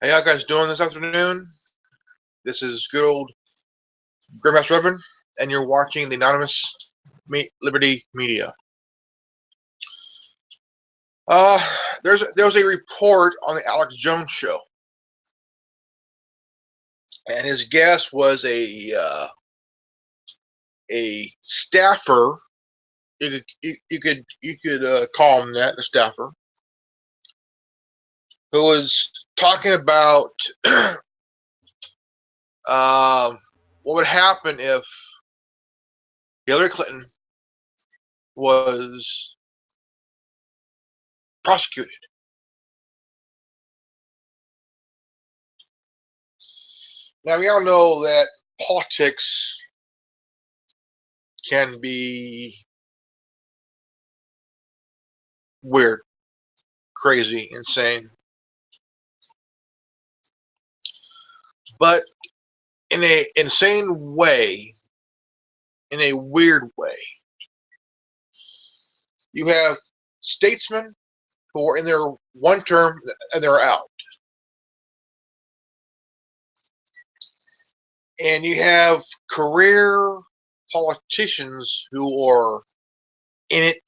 How y'all guys doing this afternoon? This is good old Grandmaster Reverend, and you're watching the Anonymous Liberty Media. There was a report on the Alex Jones show, and his guest was a staffer. You could call him that, a staffer, who was talking about what would happen if Hillary Clinton was prosecuted. Now, we all know that politics can be weird, crazy, insane, but in a insane way, in a weird way. You have statesmen who are in their one term and they're out. And you have career politicians who are in it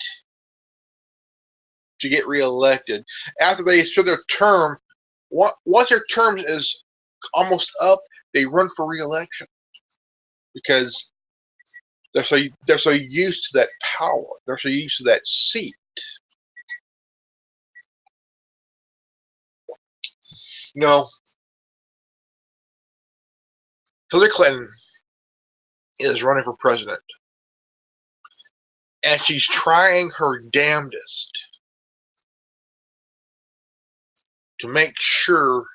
to get reelected. After they serve their term, once their term is almost up, they run for reelection because they're so used to that power. They're so used to that seat. You know, Hillary Clinton is running for president, and she's trying her damnedest to make sure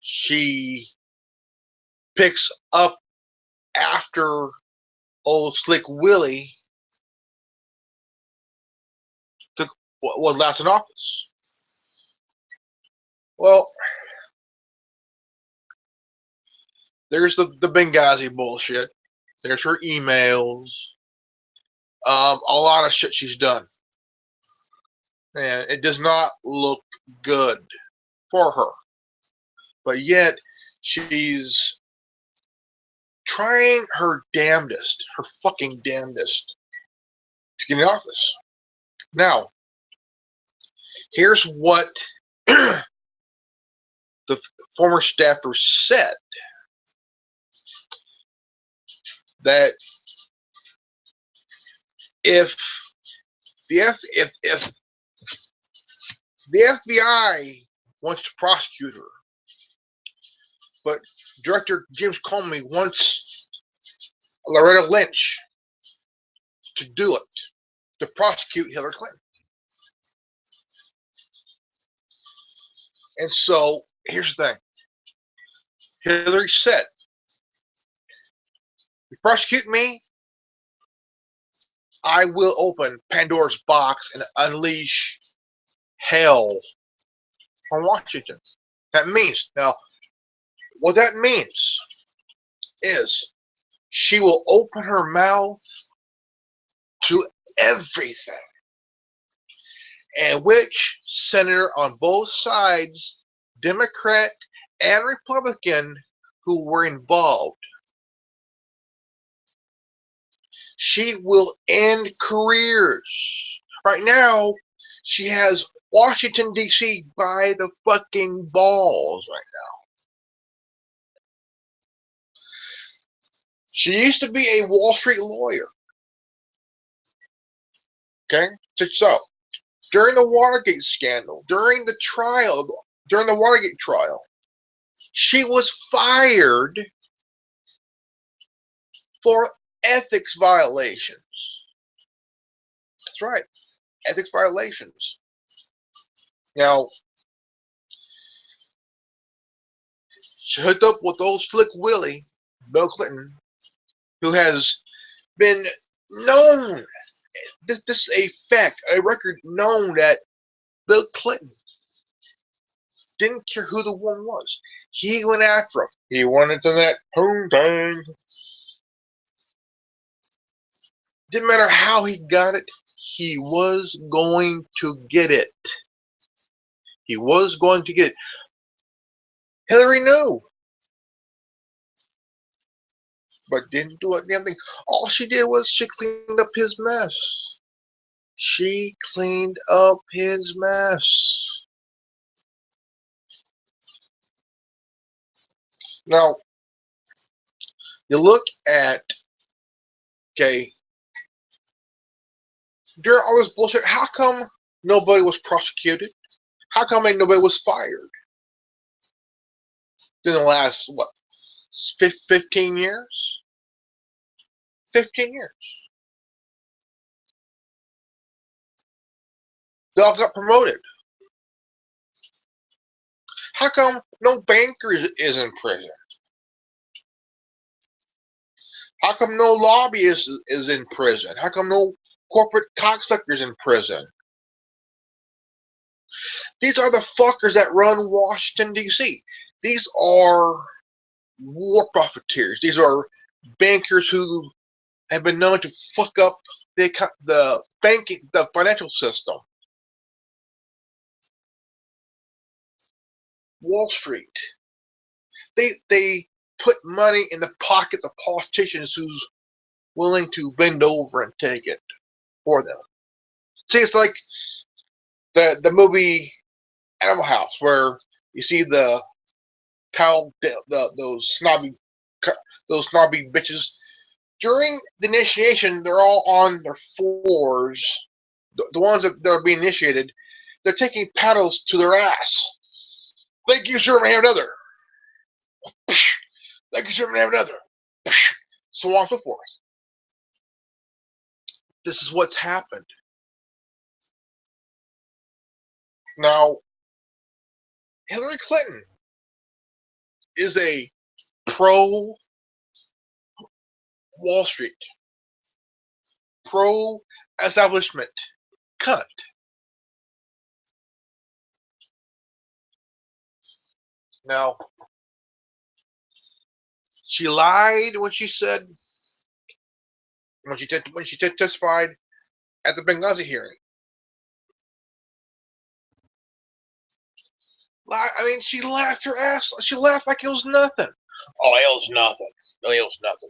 she picks up after old Slick Willie was last in office. Well, there's the Benghazi bullshit. There's her emails. A lot of shit she's done. And it does not look good for her. But yet, she's trying her damnedest, her fucking damnedest, to get in office. Now, here's what the former staffer said, that if the FBI wants to prosecute her, but Director James Comey wants Loretta Lynch to do it, to prosecute Hillary Clinton. And so, here's the thing. Hillary said, if you prosecute me, I will open Pandora's box and unleash hell on Washington. That means, now, what that means is she will open her mouth to everything. And which senator on both sides, Democrat and Republican, who were involved, she will end careers. Right now, she has Washington, D.C. by the fucking balls right now. She used to be a Wall Street lawyer. Okay? So, during the Watergate scandal, during the Watergate trial, she was fired for ethics violations. That's right, ethics violations. Now, she hooked up with old Slick Willie, Bill Clinton, who has been known, this is a fact, a record known, that Bill Clinton didn't care who the woman was. He went after him. He wanted to that poontang. Didn't matter how he got it, he was going to get it. He was going to get it. Hillary knew, but didn't do a damn thing. All she did was she cleaned up his mess. She cleaned up his mess. Now, you look at, okay, during all this bullshit, how come nobody was prosecuted? How come nobody was fired in the last, what, 15 years? 15 years. They all got promoted. How come no banker is in prison? How come no lobbyist is in prison? How come no corporate cocksuckers in prison? These are the fuckers that run Washington, D.C. These are war profiteers. These are bankers who have been known to fuck up the banking, the financial system. Wall Street. They put money in the pockets of politicians who's willing to bend over and take it for them. See, it's like the movie Animal House, where you see the those snobby bitches during the initiation. They're all on their floors. The ones that are being initiated, they're taking paddles to their ass. Thank you, sir. May I have another? Thank you, sir. May I have another? So on and so forth. This is what's happened. Now, Hillary Clinton is a pro Wall Street, pro establishment cunt. Now, she lied when she said, when she testified at the Benghazi hearing. I mean, she laughed her ass. She laughed like it was nothing. Oh, it was nothing. No, it was nothing.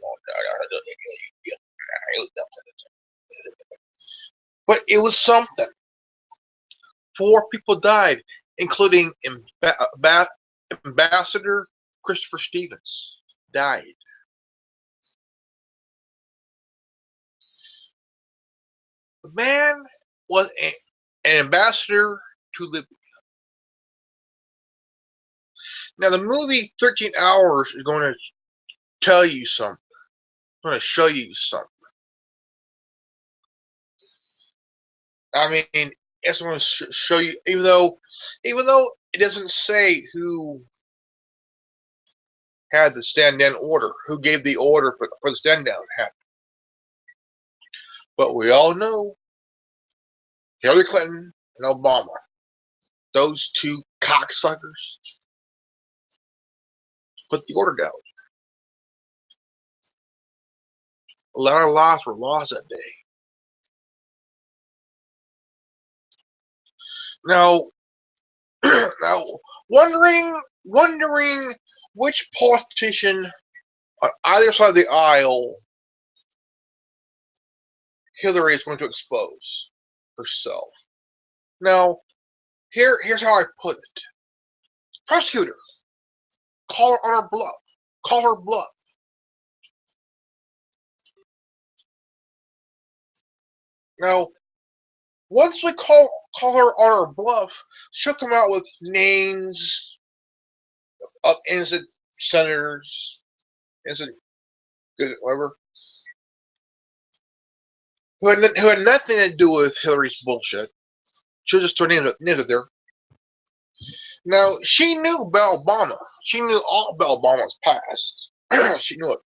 It was nothing. But it was something. 4 people died, including Ambassador Christopher Stevens died. The man was an ambassador to Libya. Now, the movie 13 Hours is going to tell you something. It's going to show you something. I mean, it's going to show you, even though it doesn't say who had the stand-down order, who gave the order for the stand-down happen. But we all know Hillary Clinton and Obama, those 2 cocksuckers, put the order down. A lot of lives were lost that day. Now, wondering which politician on either side of the aisle Hillary is going to expose herself. Now, here's how I put it. Prosecutor, call her on her bluff. Call her bluff. Now, once we call her on her bluff, she'll come out with names of innocent senators, innocent whatever, who had nothing to do with Hillary's bullshit. She'll just throw names there. Now, she knew about Obama. She knew all about Obama's past. She knew it.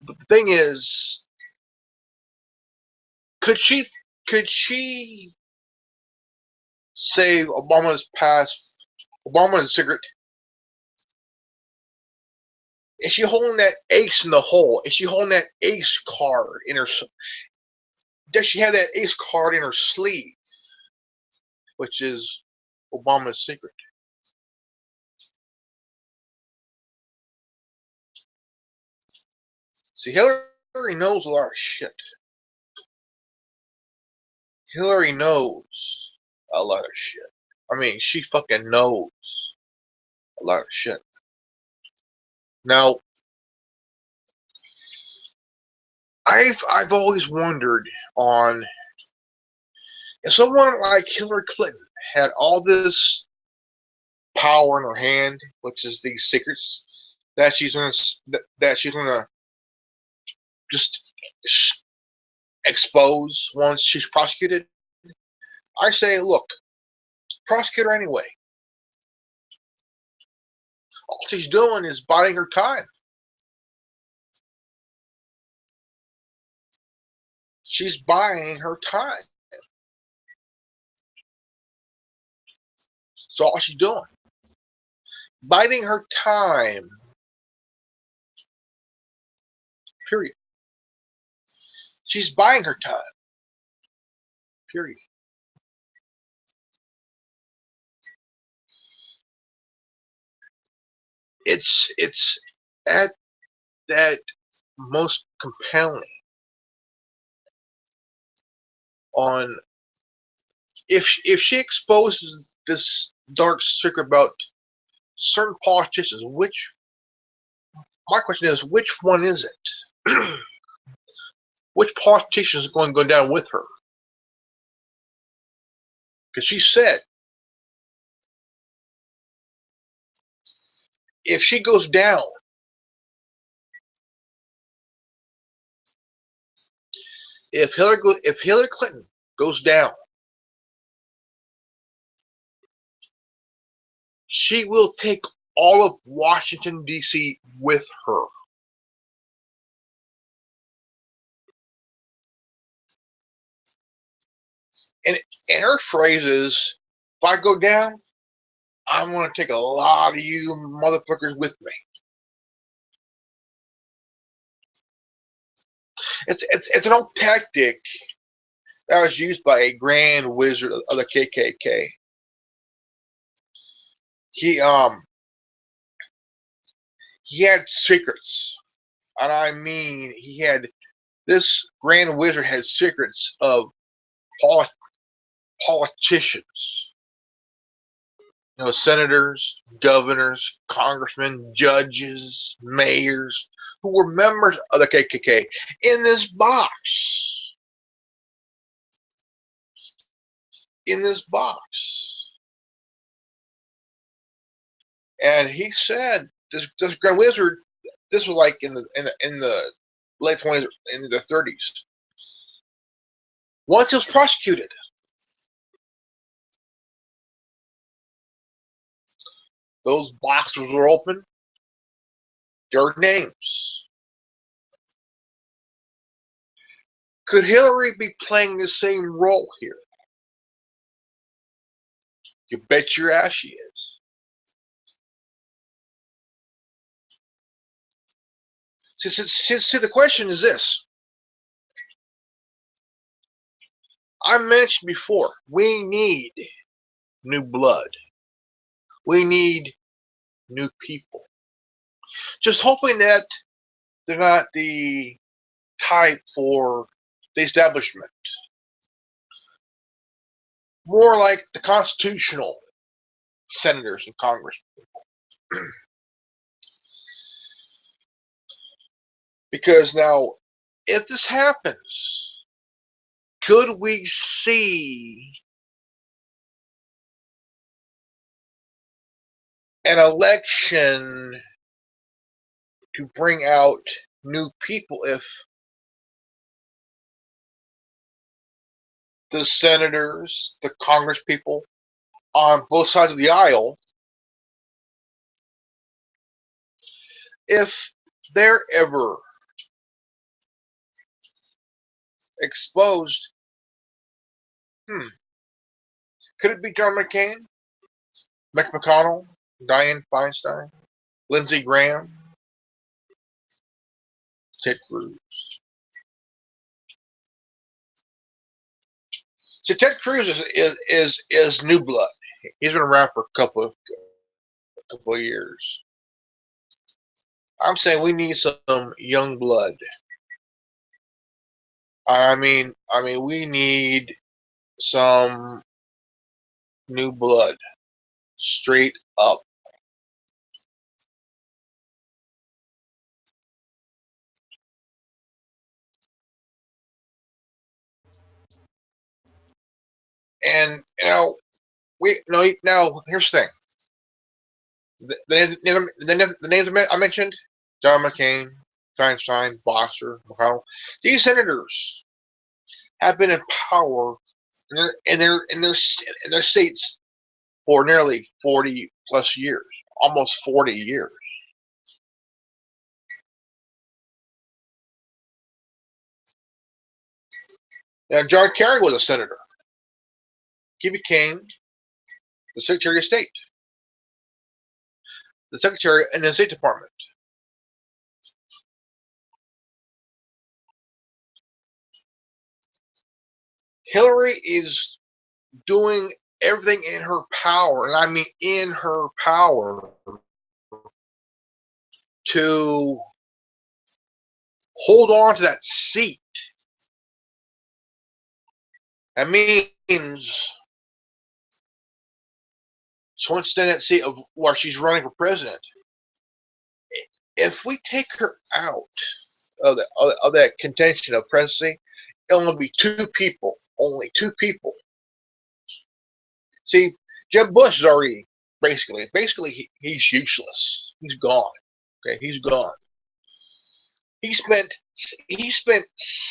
But the thing is, could she save Obama's past? Obama's secret? Is she holding that ace in the hole? Is she holding that ace card in her? Does she have that ace card in her sleeve? Which is Obama's secret. See, Hillary knows a lot of shit. Hillary knows a lot of shit. I mean, she fucking knows a lot of shit. Now, I've always wondered on if someone like Hillary Clinton had all this power in her hand, which is these secrets that she's gonna just expose once she's prosecuted. I say, look, prosecute her anyway. All she's doing is biding her time. She's buying her time. That's all she's doing. Biding her time. Period. She's buying her time. Period. It's at that most compelling on if she exposes this dark secret about certain politicians, which my question is, which one is it? Which politician is going to go down with her? Because she said if she goes down, if Hillary Clinton goes down, she will take all of Washington, D.C. with her. And her phrase is, if I go down, I'm going to take a lot of you motherfuckers with me. It's an old tactic that was used by a grand wizard of the KKK. He had secrets, and I mean this grand wizard had secrets of politicians, senators, governors, congressmen, judges, mayors, who were members of the KKK in this box. In this box. And he said, this Grand Wizard, this was like in the late 20s, in the 30s. Once he was prosecuted, those boxes were open. Their names. Could Hillary be playing the same role here? You bet your ass she is. See, the question is this. I mentioned before, we need new blood. We need new people. Just hoping that they're not the type for the establishment. More like the constitutional senators and Congress. Because now, if this happens, could we see an election to bring out new people if the senators, the Congress people on both sides of the aisle, if they're ever exposed, could it be John McCain, Mitch McConnell, Dianne Feinstein, Lindsey Graham, Ted Cruz? So Ted Cruz is new blood. He's been around for a couple of years. I'm saying we need some young blood. We need some new blood, straight up. And now here's the thing. The names I mentioned, John McCain, Feinstein, Boxer, McConnell, these senators have been in power in their states for nearly 40 plus years, almost 40 years. Now, John Kerry was a senator. He became the Secretary of State, the Secretary in the State Department. Hillary is doing everything in her power, and I mean in her power, to hold on to that seat. That means she wants to stand that seat of where she's running for president. If we take her out of that contention of presidency, it'll only be two people. Only two people. See, Jeb Bush is already basically he's useless. He's gone. Okay, he's gone. He spent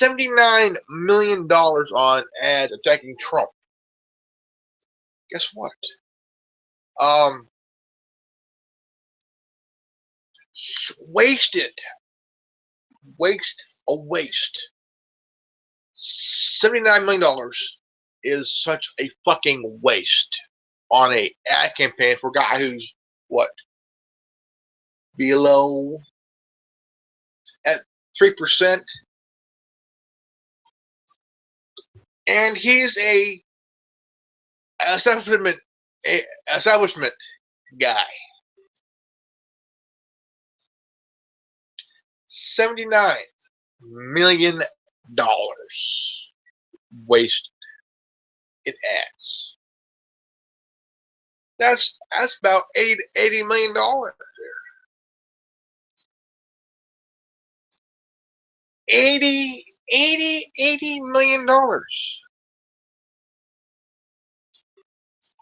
$79 million on ads attacking Trump. Guess what? Wasted. A waste. $79 million is such a fucking waste on a ad campaign for a guy who's what? Below at 3%. And he's a establishment guy. $79 million wasted in ads. That's about $80 million there. $80 million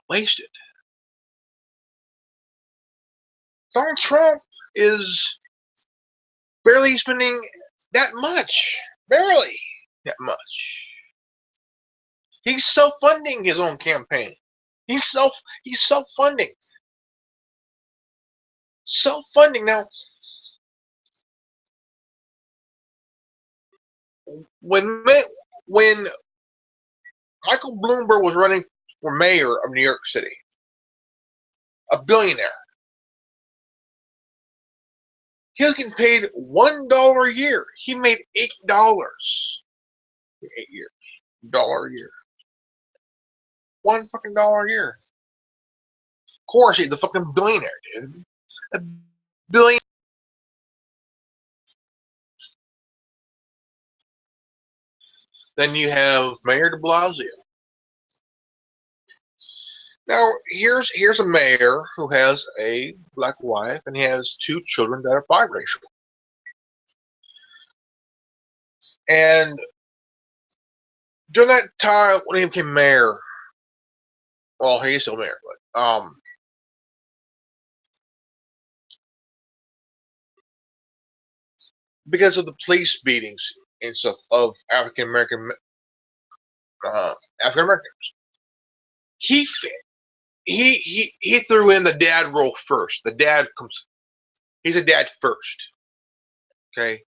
wasted. Donald Trump is barely spending that much. Barely that much. He's self-funding his own campaign. He's self-funding. Self-funding. Now, when Michael Bloomberg was running for mayor of New York City, a billionaire, he was getting paid $1 a year. He made $8 in 8 years. $1 a year. $1 fucking dollar a year. Of course, he's a fucking billionaire, dude. A billion. Then you have Mayor de Blasio. Now, here's a mayor who has a black wife and he has 2 children that are biracial. And during that time when he became mayor, well, he's still mayor, but because of the police beatings and stuff of African Americans, he threw in the dad role first. The dad comes. He's a dad first. Okay,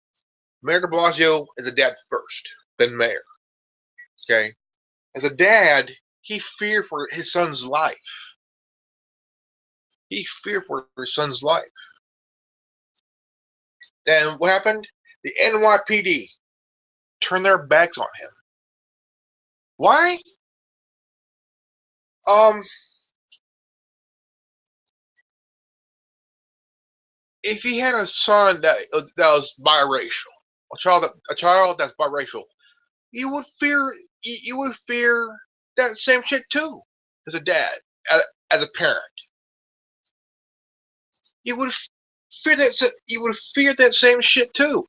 Mayor de Blasio is a dad first, then mayor. Okay, as a dad, he feared for his son's life. He feared for his son's life. Then what happened? The NYPD turned their backs on him. Why? if he had a son that was biracial, a child that's biracial, you would fear you would fear that same shit too as a dad, as a parent. You would fear that same shit too,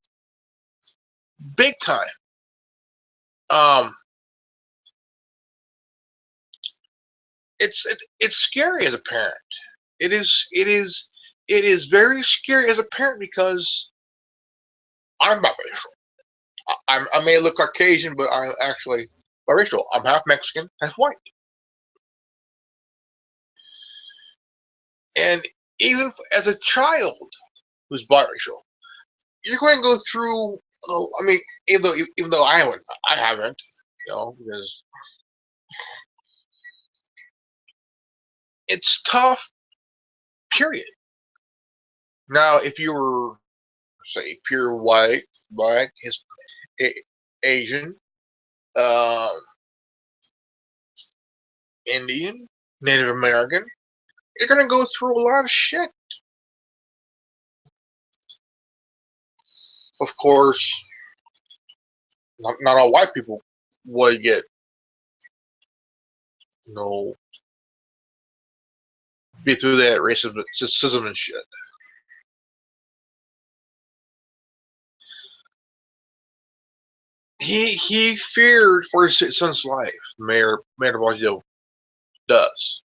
big time. Um, it's scary as a parent. It is very scary as a parent because I'm biracial. I may look Caucasian, but I'm actually biracial. I'm half Mexican, half white. And even as a child who's biracial, you're going to go through. I mean, even though I haven't, because it's tough. Period. Now, if you were, say, pure white, black, Asian, um, Indian, Native American, you're going to go through a lot of shit. Of course, not all white people would get, you know, be through that racism and shit. He feared for his son's life. Mayor de Blasio does.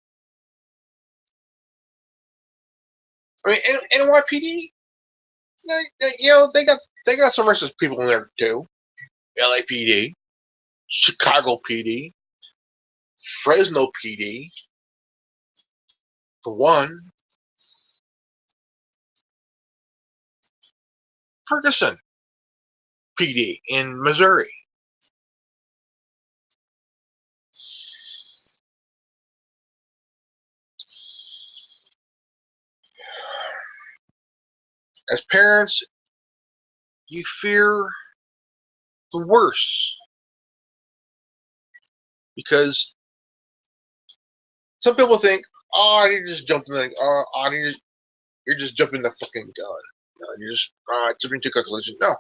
I mean, NYPD, they got some racist people in there too. LAPD, Chicago PD, Fresno PD, for one, Ferguson PD in Missouri. As parents, you fear the worst because some people think, oh, you just jumped in the, you're just jumping the fucking gun. You're just jumping to conclusions. No,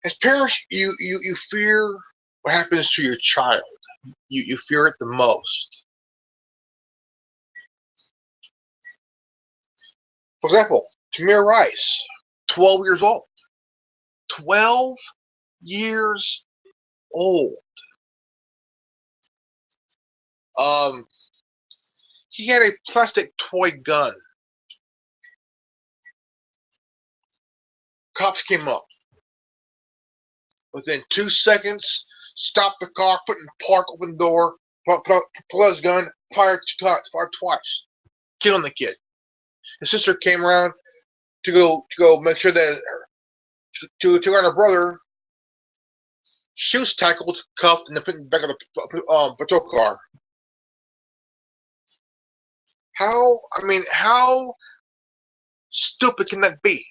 as parents, you fear what happens to your child. You fear it the most. For example, Tamir Rice, 12 years old. 12 years old. Um, he had a plastic toy gun. Cops came up. Within 2 seconds, stopped the car, put in park, open the door, pull out his gun, fired twice, killing the kid. His sister came around to go make sure that to her brother. She was tackled, cuffed, and then put in the back of the patrol car. How stupid can that be?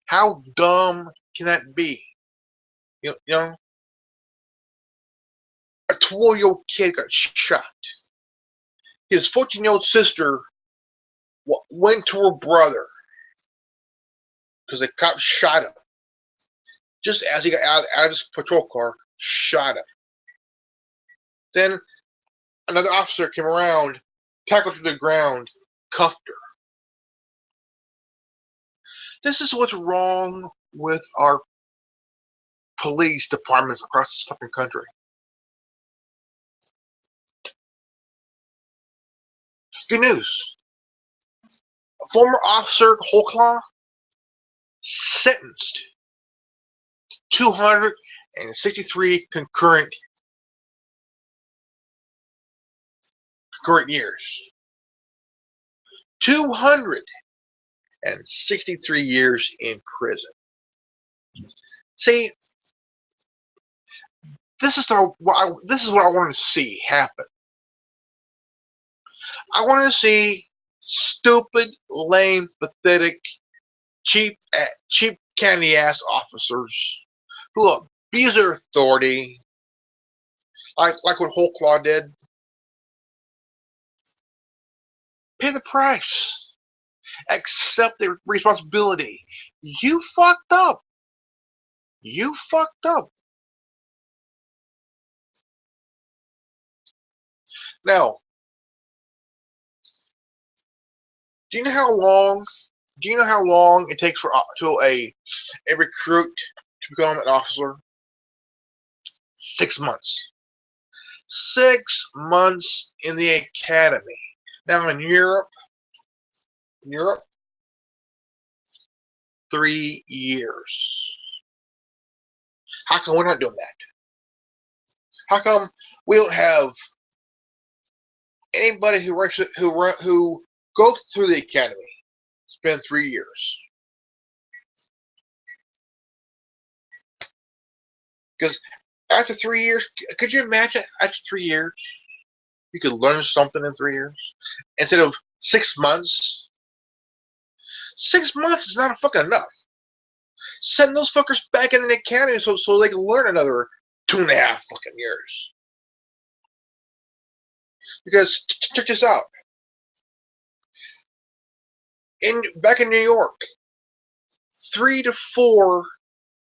How dumb can that be? You know, a 12-year-old kid got shot. His 14-year-old sister went to her brother because the cop shot him. Just as he got out of his patrol car, shot him. Then another officer came around, tackled her to the ground, cuffed her. This is what's wrong with our police departments across this fucking country. Good news. Former officer Holclaw sentenced 263 concurrent years. 263 years in prison. See, this is what I want to see happen. I want to see stupid, lame, pathetic, cheap candy ass officers who abuse their authority, like what Holclaw did. Pay the price. Accept the responsibility. You fucked up. You fucked up. Now, do you know how long? Do you know how long it takes for to a recruit to become an officer? 6 months. 6 months in the academy. Now in Europe, 3 years. How come we're not doing that? How come we don't have anybody who goes through the academy spend 3 years? Because after 3 years, could you imagine after 3 years you could learn something in 3 years instead of 6 months? 6 months is not fucking enough. Send those fuckers back in the academy so they can learn another 2.5 fucking years. Because check this out. Back in New York, 3 to 4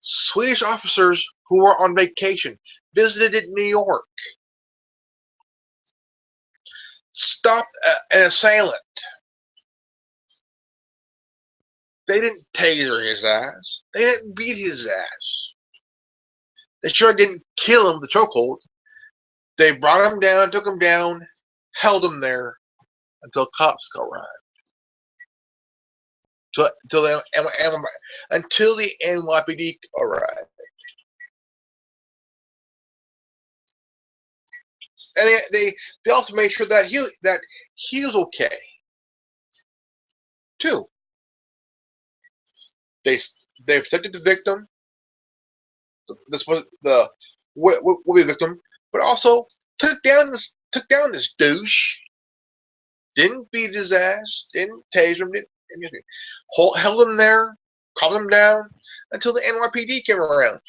Swedish officers who were on vacation visited New York, stopped an assailant. They didn't taser his ass. They didn't beat his ass. They sure didn't kill him with the chokehold. They brought him down, took him down, held him there until cops arrived. Until the NYPD arrived. And they also made sure that he was okay too. They protected the victim. This was the will be victim, but also took down this douche. Didn't beat his ass. Didn't tase him. Didn't anything. Held him there, calmed him down until the NYPD came around.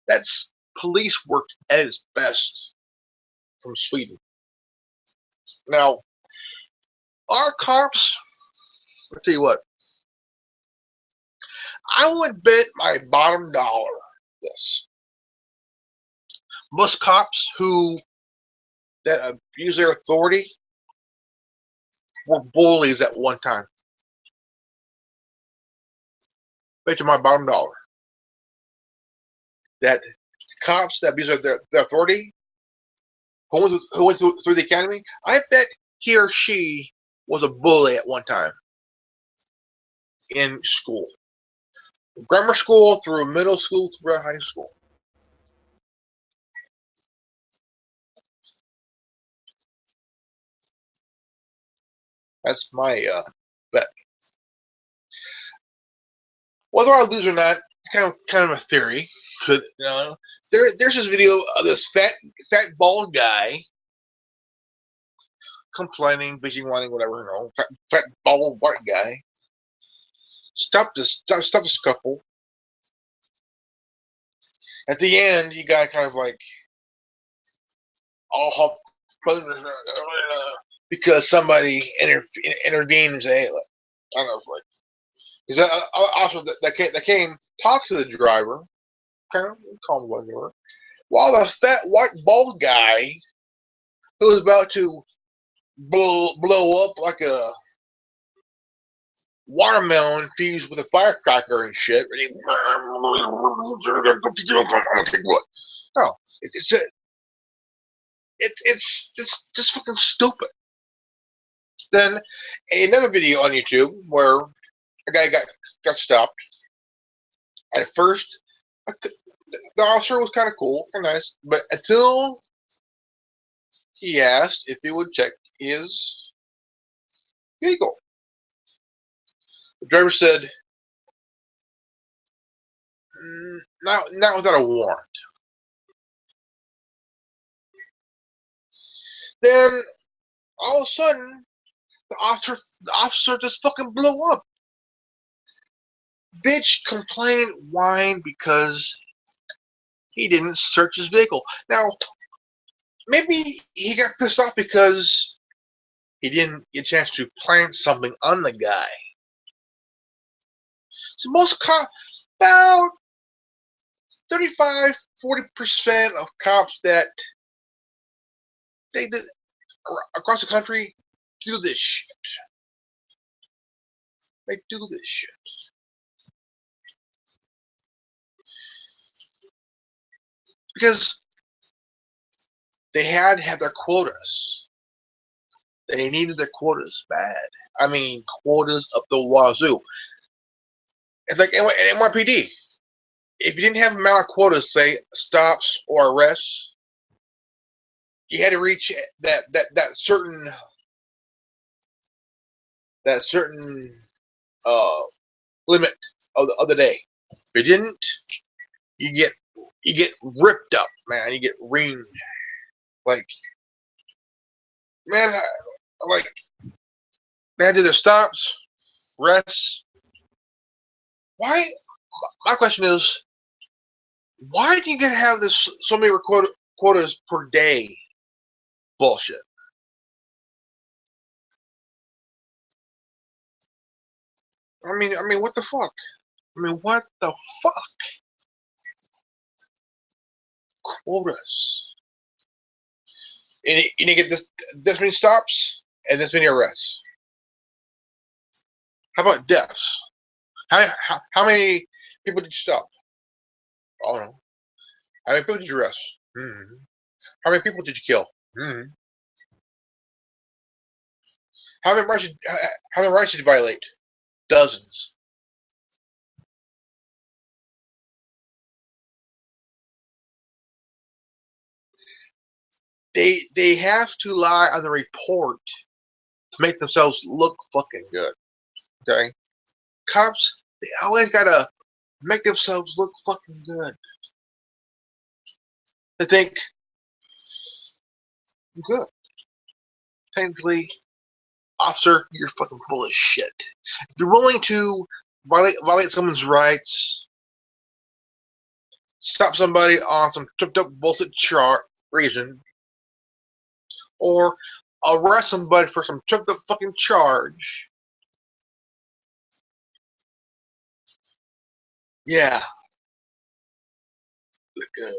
That's police work at its best from Sweden. Now, our cops, I'll tell you what, I would bet my bottom dollar this. Most cops that abuse their authority were bullies at one time. Bet you my bottom dollar that cops that abuse their authority, who went through the academy, I bet he or she was a bully at one time in school. Grammar school through middle school through high school. That's my bet. Whether I lose or not, kind of a theory. There's this video of this fat bald guy complaining, bitching, whining, whatever. Fat bald white guy. Stop the scuffle. At the end, he got kind of like all hop because somebody intervened and said, "Hey, look, I don't know, like." Is that also that came talked to the driver, kind of calm whatever, while the fat white bald guy who was about to blow up like a watermelon fused with a firecracker and shit. No, it's just fucking stupid. Then another video on YouTube where a guy got stopped. At first, the officer was kind of cool, kind of nice, but until he asked if he would check his vehicle. The driver said, not without a warrant. Then, all of a sudden, the officer just fucking blew up. Bitch complained, whined because he didn't search his vehicle. Now, maybe he got pissed off because he didn't get a chance to plant something on the guy. So most about 35–40% of cops that they did across the country do this shit. They do this shit. Because they had their quotas. They needed their quotas bad. I mean, quotas up the wazoo. It's like NYPD. If you didn't have a amount of quotas, say stops or arrests, you had to reach that certain limit of the day. If you didn't, you get ripped up, man. You get reamed. Like, man, like they had to do their stops, rests. Why? My question is, why do you get to have this so many quotas per day? Bullshit. I mean, what the fuck? I mean, what the fuck? Quotas. And you get this many stops and this many arrests. How about deaths? How many people did you stop? I don't know. How many people did you arrest? Mm-hmm. How many people did you kill? Mm-hmm. How many rights did you violate? Dozens. They have to lie on the report to make themselves look fucking good. Okay? Cops, they always gotta make themselves look fucking good. They think, good. Technically, officer, you're fucking full of shit. If you're willing to violate someone's rights, stop somebody on some tripped up bullshit reason, or arrest somebody for some tripped up fucking charge, yeah, good.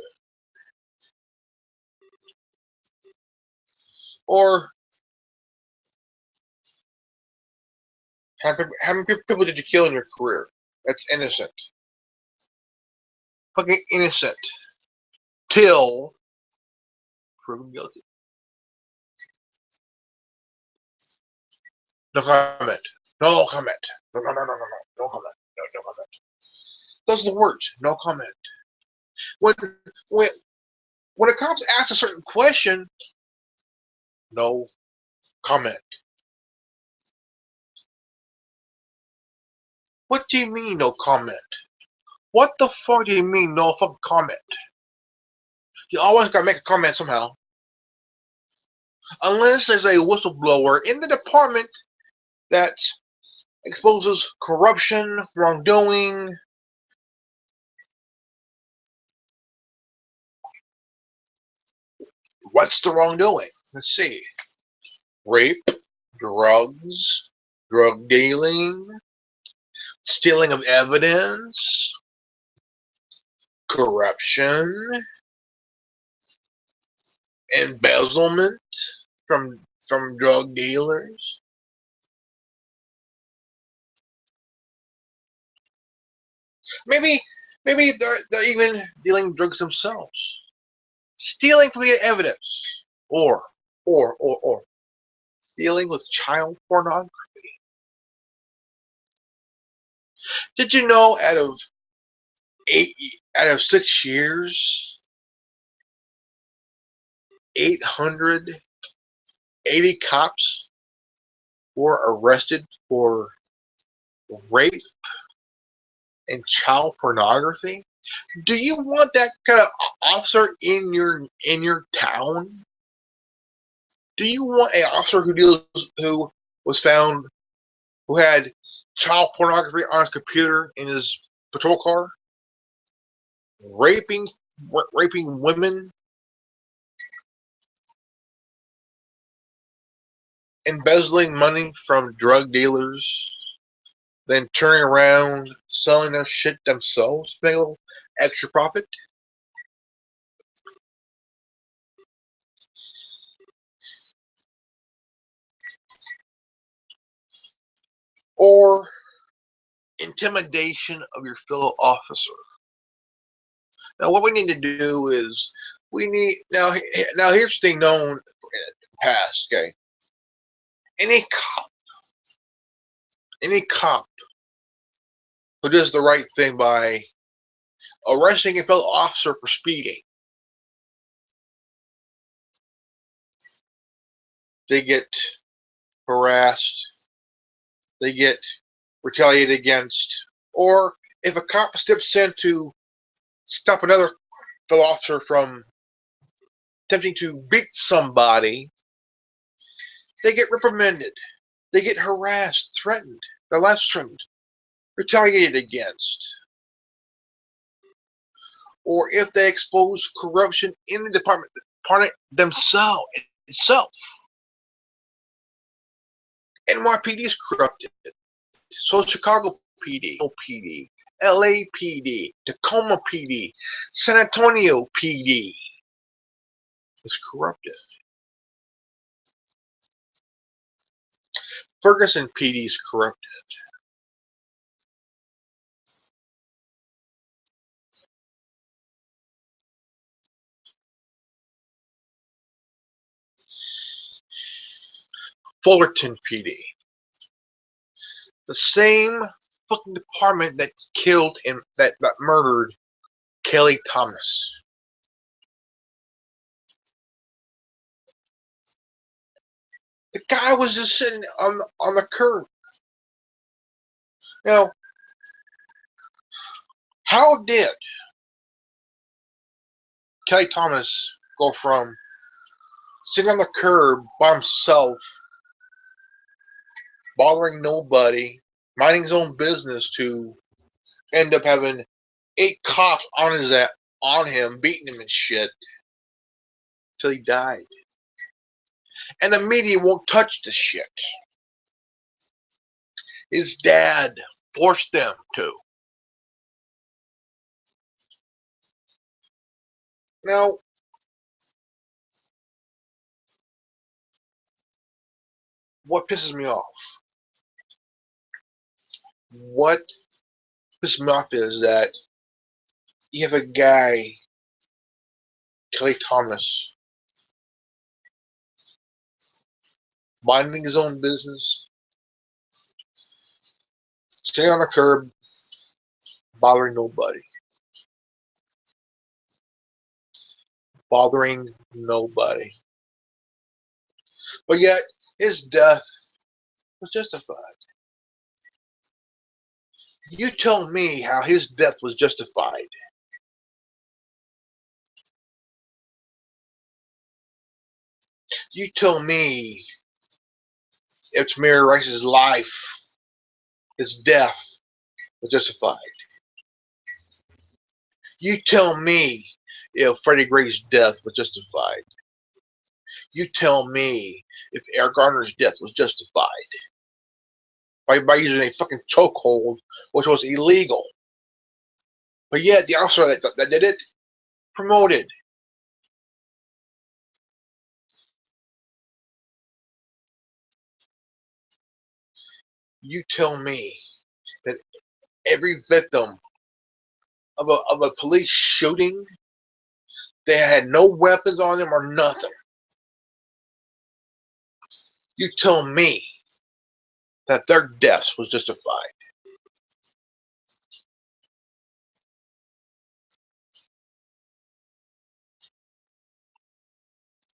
Or how many people did you kill in your career? That's innocent. Fucking innocent. Till proven guilty. No comment. No comment. No, no, no, no, no, no. No comment. No, no comment. Those are the words. No comment. When when when a cop asks a certain question, no comment. What do you mean no comment? What the fuck do you mean no fucking comment? You always gotta make a comment somehow. Unless there's a whistleblower in the department that exposes corruption, wrongdoing. What's the wrongdoing? Let's see. Rape, drugs, drug dealing, stealing of evidence, corruption, embezzlement from drug dealers. Maybe they're even dealing drugs themselves. Stealing from the evidence. Or dealing with child pornography. Did you know out of 6 years, 880 cops were arrested for rape and child pornography? Do you want that kind of officer in your town? Do you want an officer who was found who had child pornography on his computer in his patrol car, raping raping women? embezzling money from drug dealers, then turning around selling their shit themselves to make a little extra profit? Or intimidation of your fellow officer? Now, what we need to do is we need now. Here's the thing known in the past. Okay, any cop, any cop who does the right thing by arresting a fellow officer for speeding, they get harassed, they get retaliated against, or if a cop steps in to stop another fellow officer from attempting to beat somebody, they get reprimanded, they get harassed, threatened, their lives threatened, retaliated against. Or if they expose corruption in the department themselves itself. NYPD is corrupted. So Chicago PD, LAPD, Tacoma PD, San Antonio PD is corrupted. Ferguson PD is corrupted. Fullerton PD, the same fucking department that killed and that murdered Kelly Thomas. The guy was just sitting on the curb. Now, how did Kelly Thomas go from sitting on the curb by himself, bothering nobody, minding his own business, to end up having 8 cops on him, beating him and shit, till he died? And the media won't touch the shit. His dad forced them to. Now, what pisses me off? What pisses me off is that you have a guy, Kelly Thomas, minding his own business, sitting on the curb, bothering nobody. Bothering nobody. But yet, his death was justified. You tell me how his death was justified. You tell me if Tamir Rice's life, his death, was justified. You tell me if Freddie Gray's death was justified. You tell me if Eric Garner's death was justified by using a fucking chokehold, which was illegal. But yet, the officer that did it, promoted. You tell me that every victim of a police shooting, they had no weapons on them or nothing. You tell me that their deaths was justified.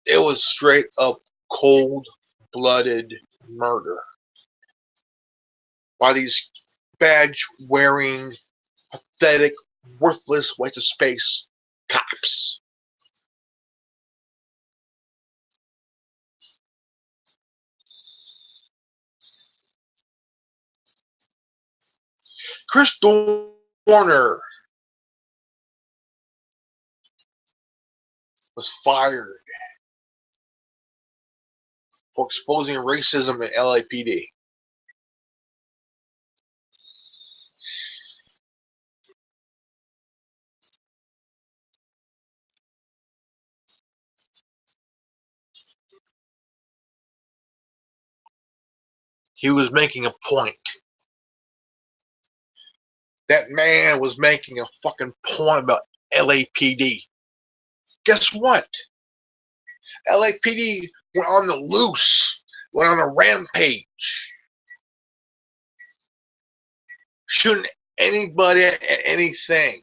It was straight up cold-blooded murder by these badge-wearing, pathetic, worthless waste of space cops. Chris Dorner was fired for exposing racism in LAPD. He was making a point. That man was making a fucking point about LAPD. Guess what? LAPD went on the loose, went on a rampage, shooting anybody at anything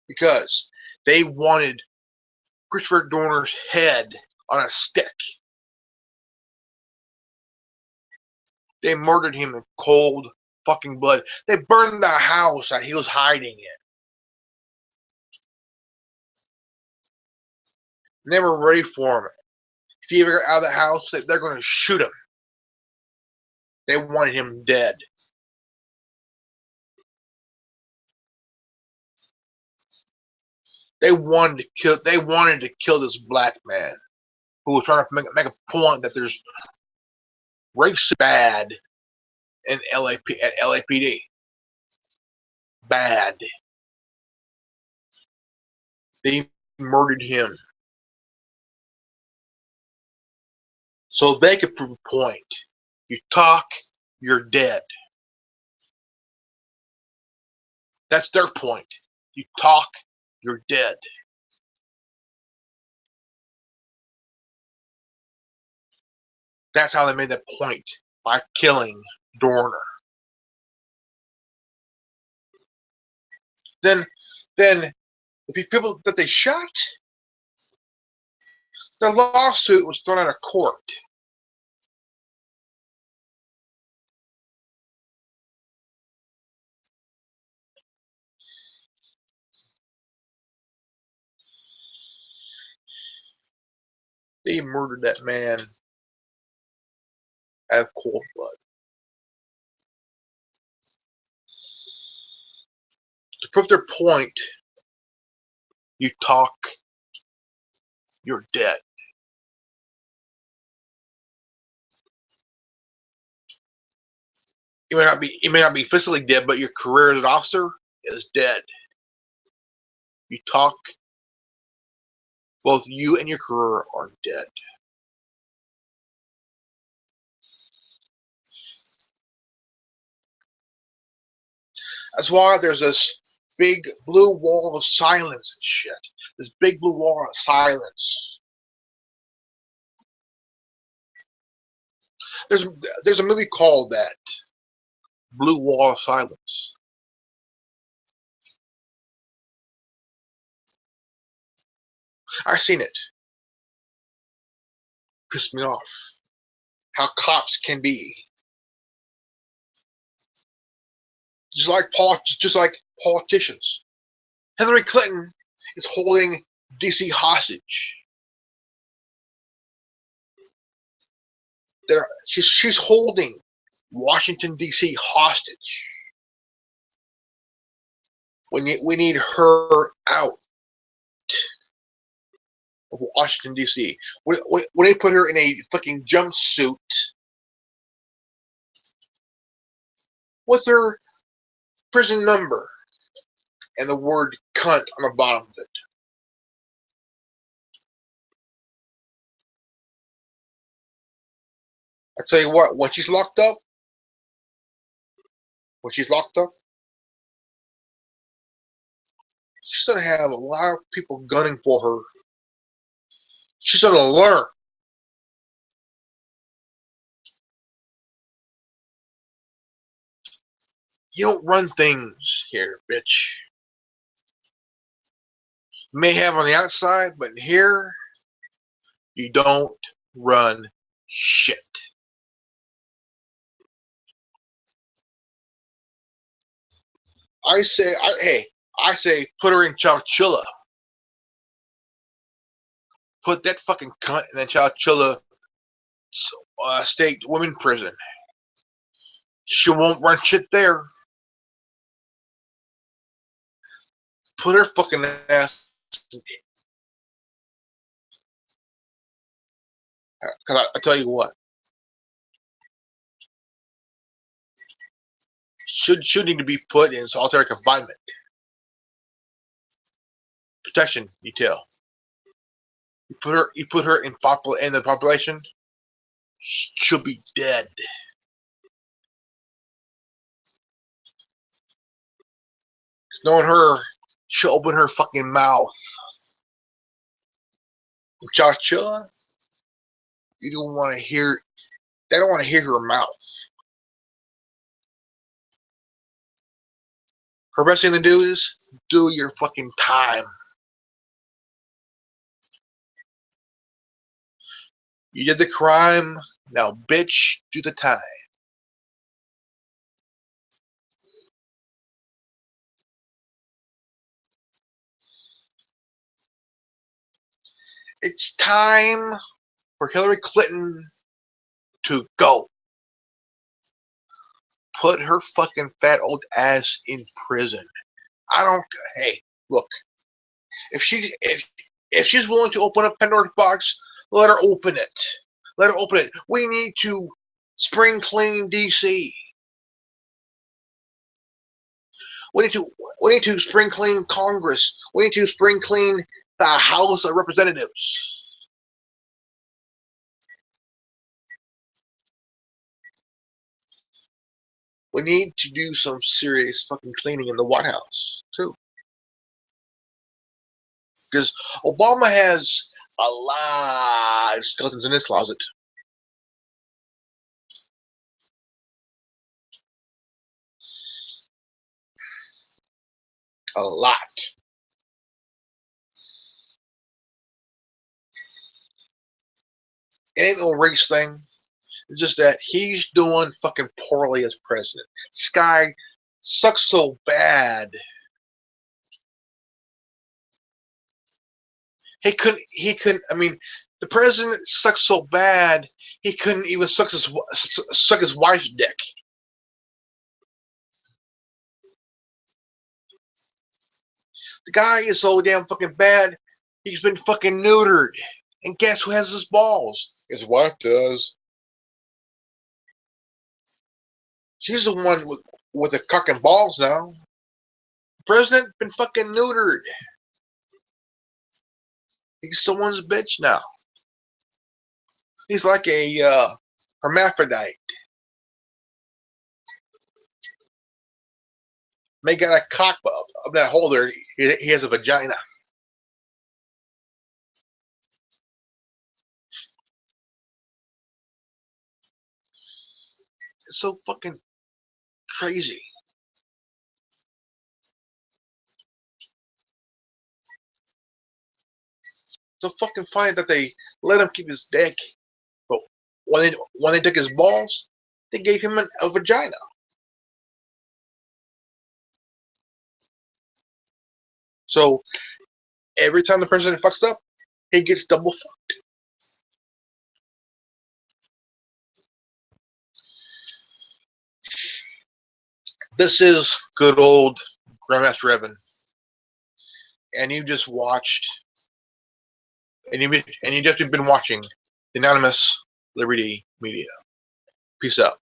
because they wanted Christopher Dorner's head on a stick. They murdered him in cold fucking blood. They burned the house that he was hiding in. They were ready for him. If he ever got out of the house, they're going to shoot him. They wanted him dead. They wanted to kill this black man who was trying to make a point that there's race bad in LAPD. Bad. They murdered him so they could prove a point. You talk, you're dead. That's their point. You talk, you're dead. That's how they made that point, by killing Dorner. Then the people that they shot, the lawsuit was thrown out of court. They murdered that man out of cold blood. To prove their point, you talk, you're dead. You may not be physically dead, but your career as an officer is dead. You talk, both you and your career are dead. That's why there's this big blue wall of silence and shit. This big blue wall of silence. There's a movie called that, Blue Wall of Silence. I've seen it. Pissed me off. How cops can be. Just like politicians. Hillary Clinton is holding DC hostage. She's holding Washington DC hostage. We need her out of Washington DC. When they put her in a fucking jumpsuit with her prison number and the word cunt on the bottom of it. I tell you what, when she's locked up, she's gonna have a lot of people gunning for her. She's gonna learn. You don't run things here, bitch. You may have on the outside, but here, you don't run shit. I say, put her in Chowchilla. Put that fucking cunt in the Chowchilla state women prison. She won't run shit there. Put her fucking ass Because I tell you what, should need to be put in solitary confinement, protection detail. You put her in the population, she'll be dead. Knowing her, she'll open her fucking mouth. Cha-cha, you don't want to hear. They don't want to hear her mouth. Her best thing to do is do your fucking time. You did the crime, now bitch, do the time. It's time for Hillary Clinton to go. Put her fucking fat old ass in prison. I don't. Hey, look. If she's willing to open up Pandora's box, let her open it. Let her open it. We need to spring clean DC. We need to spring clean Congress. We need to spring clean the House of Representatives. We need to do some serious fucking cleaning in the White House, too. Because Obama has a lot of skeletons in his closet. A lot. It ain't no race thing. It's just that he's doing fucking poorly as president. This guy sucks so bad. He couldn't, I mean, the president sucks so bad, he couldn't even suck his wife's dick. The guy is so damn fucking bad, he's been fucking neutered. And guess who has his balls? His wife does. She's the one with the cock and balls now. The president been fucking neutered. He's someone's bitch now. He's like a hermaphrodite. May got a cock of that hole there. He has a vagina. It's so fucking crazy. So fucking funny that they let him keep his dick, but when they took his balls, they gave him a vagina. So every time the president fucks up, he gets double fucked. This is good old Grandmaster Evan, and you just watched, and you just been watching the Anonymous Liberty Media. Peace out.